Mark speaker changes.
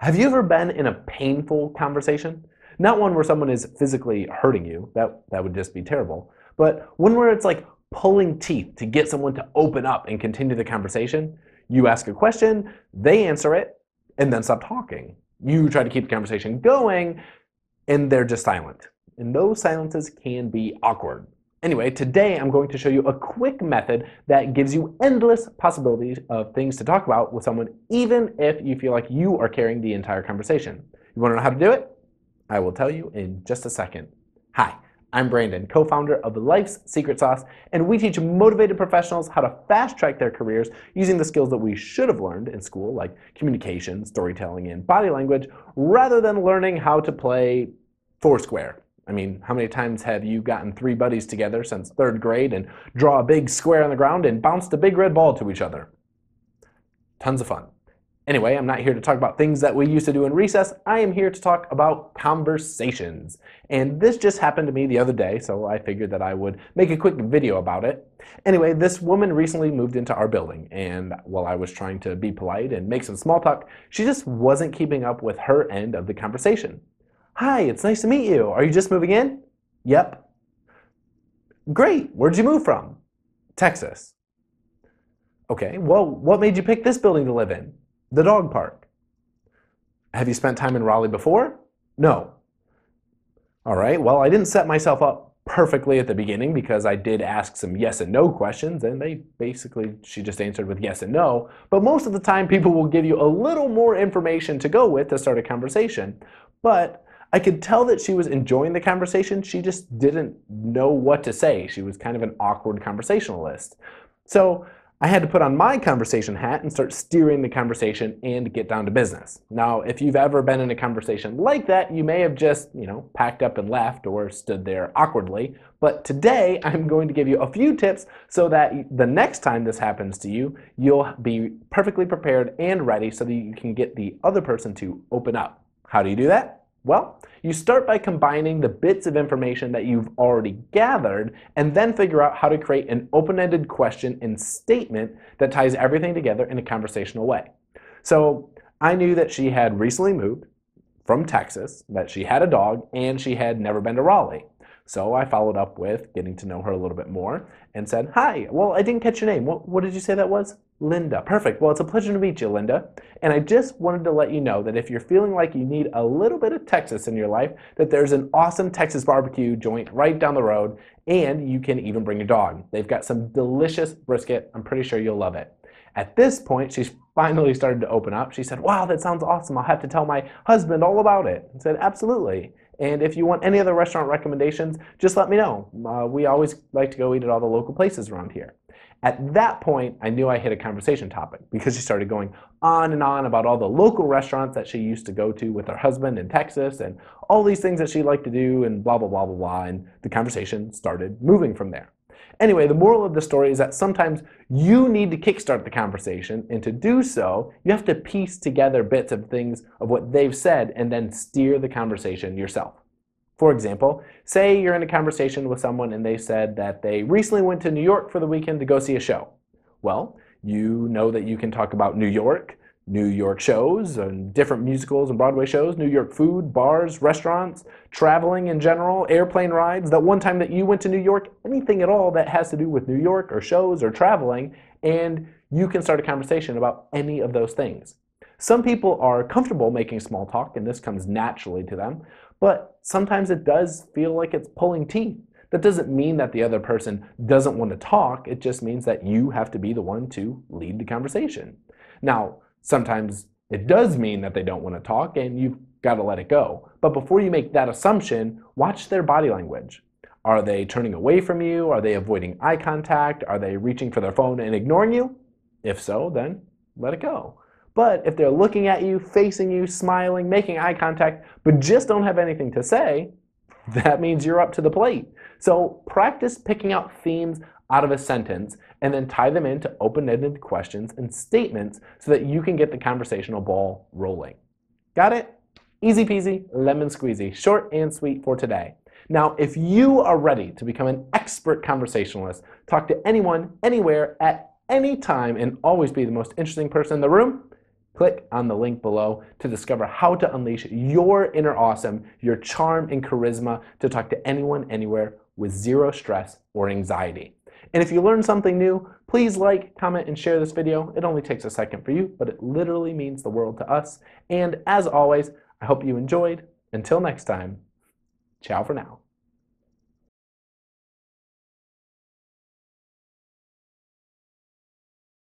Speaker 1: Have you ever been in a painful conversation? Not one where someone is physically hurting you, that would just be terrible, but one where it's like pulling teeth to get someone to open up and continue the conversation. You ask a question, they answer it, and then stop talking. You try to keep the conversation going, and they're just silent. And those silences can be awkward. Anyway, today I'm going to show you a quick method that gives you endless possibilities of things to talk about with someone, even if you feel like you are carrying the entire conversation. You want to know how to do it? I will tell you in just a second. Hi, I'm Brandon, co-founder of Life's Secret Sauce, and we teach motivated professionals how to fast-track their careers using the skills that we should have learned in school, like communication, storytelling, and body language, rather than learning how to play Foursquare. I mean, how many times have you gotten three buddies together since third grade and draw a big square on the ground and bounce a big red ball to each other? Tons of fun. Anyway, I'm not here to talk about things that we used to do in recess. I am here to talk about conversations. And this just happened to me the other day, so I figured that I would make a quick video about it. Anyway, this woman recently moved into our building, and while I was trying to be polite and make some small talk, she just wasn't keeping up with her end of the conversation. Hi, it's nice to meet you. Are you just moving in? Yep. Great. Where'd you move from? Texas. Okay, well, what made you pick this building to live in? The dog park. Have you spent time in Raleigh before? No. All right, well, I didn't set myself up perfectly at the beginning because I did ask some yes and no questions, and she just answered with yes and no. But most of the time, people will give you a little more information to go with to start a conversation. But I could tell that she was enjoying the conversation. She just didn't know what to say. She was kind of an awkward conversationalist. So I had to put on my conversation hat and start steering the conversation and get down to business. Now, if you've ever been in a conversation like that, you may have just, packed up and left or stood there awkwardly. But today, I'm going to give you a few tips so that the next time this happens to you, you'll be perfectly prepared and ready so that you can get the other person to open up. How do you do that? Well, you start by combining the bits of information that you've already gathered and then figure out how to create an open-ended question and statement that ties everything together in a conversational way. So I knew that she had recently moved from Texas, that she had a dog, and she had never been to Raleigh. So I followed up with getting to know her a little bit more and said, hi, well, I didn't catch your name. What did you say that was? Linda. Perfect. Well, it's a pleasure to meet you, Linda. And I just wanted to let you know that if you're feeling like you need a little bit of Texas in your life, that there's an awesome Texas barbecue joint right down the road, and you can even bring your dog. They've got some delicious brisket. I'm pretty sure you'll love it. At this point, she's finally started to open up. She said, wow, that sounds awesome. I'll have to tell my husband all about it. I said, absolutely. And if you want any other restaurant recommendations, just let me know. We always like to go eat at all the local places around here. At that point, I knew I hit a conversation topic because she started going on and on about all the local restaurants that she used to go to with her husband in Texas and all these things that she liked to do and blah, blah, blah, blah, blah. And the conversation started moving from there. Anyway, the moral of the story is that sometimes you need to kickstart the conversation, and to do so, you have to piece together bits of things of what they've said and then steer the conversation yourself. For example, say you're in a conversation with someone and they said that they recently went to New York for the weekend to go see a show. Well, you know that you can talk about New York shows, and different musicals and Broadway shows, New York food, bars, restaurants, traveling in general, airplane rides, that one time that you went to New York, anything at all that has to do with New York or shows or traveling, and you can start a conversation about any of those things. Some people are comfortable making small talk, and this comes naturally to them, but sometimes it does feel like it's pulling teeth. That doesn't mean that the other person doesn't want to talk. It just means that you have to be the one to lead the conversation. Now, sometimes it does mean that they don't want to talk, and you've got to let it go. But before you make that assumption, watch their body language. Are they turning away from you? Are they avoiding eye contact? Are they reaching for their phone and ignoring you? If so, then let it go. But if they're looking at you, facing you, smiling, making eye contact, but just don't have anything to say, that means you're up to the plate. So practice picking out themes out of a sentence and then tie them into open-ended questions and statements so that you can get the conversational ball rolling. Got it? Easy peasy, lemon squeezy, short and sweet for today. Now, if you are ready to become an expert conversationalist, talk to anyone, anywhere, at any time, and always be the most interesting person in the room, Click on the link below to discover how to unleash your inner awesome, your charm and charisma to talk to anyone, anywhere with zero stress or anxiety. And if you learned something new, please like, comment, and share this video. It only takes a second for you, but it literally means the world to us. And as always, I hope you enjoyed. Until next time, ciao for now.